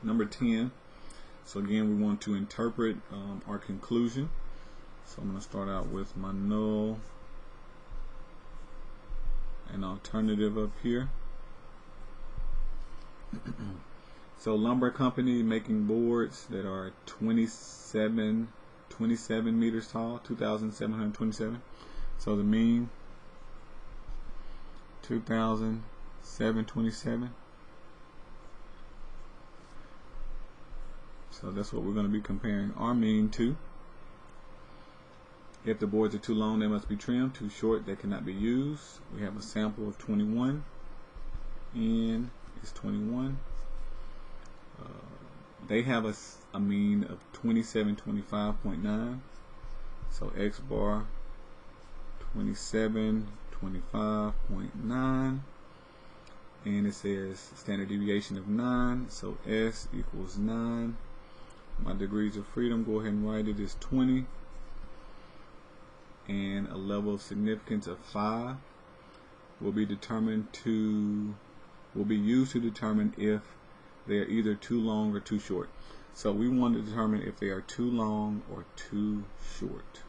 Number 10. So again, we want to interpret our conclusion. So I'm going to start out with my null and alternative up here. So lumber company making boards that are 27 meters tall, 2,727. So the mean 2,727. So that's what we're going to be comparing our mean to. If the boards are too long, they must be trimmed. Too short, they cannot be used. We have a sample of 21. N is 21. They have a mean of 2725.9. So X bar 2725.9. And it says standard deviation of 9. So S equals 9. My degrees of freedom, go ahead and write it, is 20. And a level of significance of 5 will be used to determine if they are either too long or too short. So we want to determine if they are too long or too short.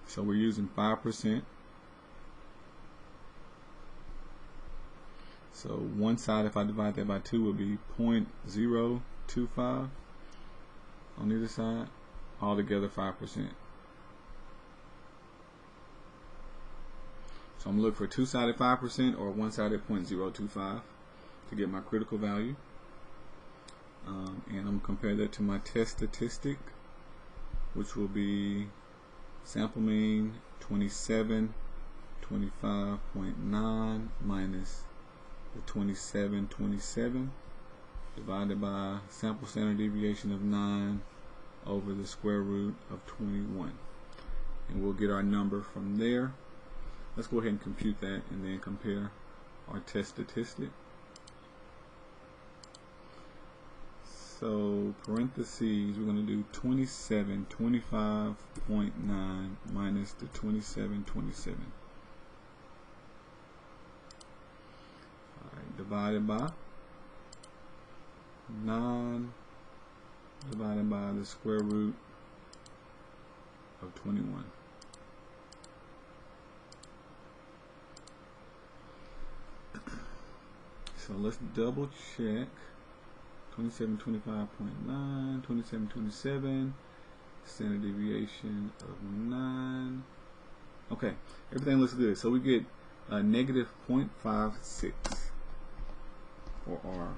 So we're using 5%. So one side, if I divide that by 2, would be 0.025 on either side, altogether 5%. So I'm going to look for two-sided 5% or one-sided 0.025 to get my critical value. And I'm going to compare that to my test statistic, which will be sample mean 2725.9 minus the 2727 divided by sample standard deviation of 9 over the square root of 21. And we'll get our number from there. Let's go ahead and compute that and then compare our test statistic. So parentheses, we're going to do 2725.9 minus the 2727. Alright, divided by 9 divided by the square root of 21. So let's double check. 2725.9, 2727, standard deviation of 9. Okay, everything looks good. So we get a negative 0.56 for our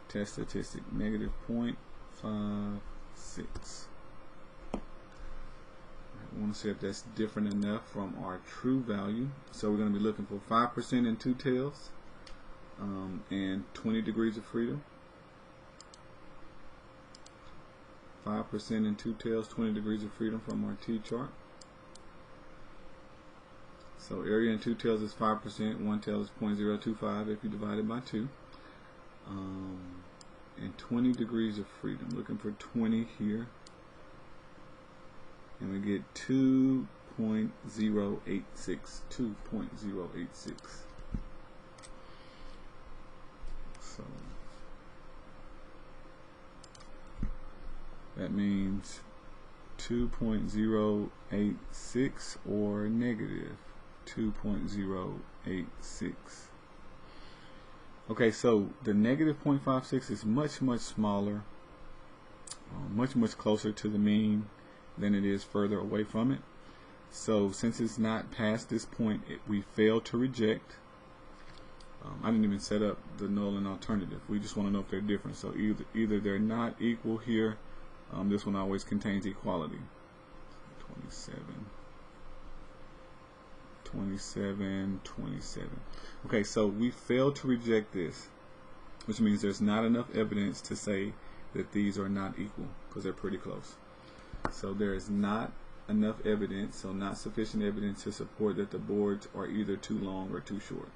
test statistic, negative 0.56. I want to see if that's different enough from our true value. So we're going to be looking for 5% in two tails and 20 degrees of freedom. 5% in two tails, 20 degrees of freedom from our T-chart. So area in two tails is 5%, one tail is 0.025 if you divide it by 2. And 20 degrees of freedom, looking for 20 here. And we get 2.086, 2.086. So that means 2.086 or negative 2.086. Okay, so the negative 0.56 is much smaller, much closer to the mean than it is further away from it. So since it's not past this point, we fail to reject. I didn't even set up the null and alternative. We just want to know if they're different. So either they're not equal here. This one always contains equality. 27. Okay, so we failed to reject this, which means there's not enough evidence to say that these are not equal because they're pretty close. So there is not enough evidence, so not sufficient evidence to support that the boards are either too long or too short.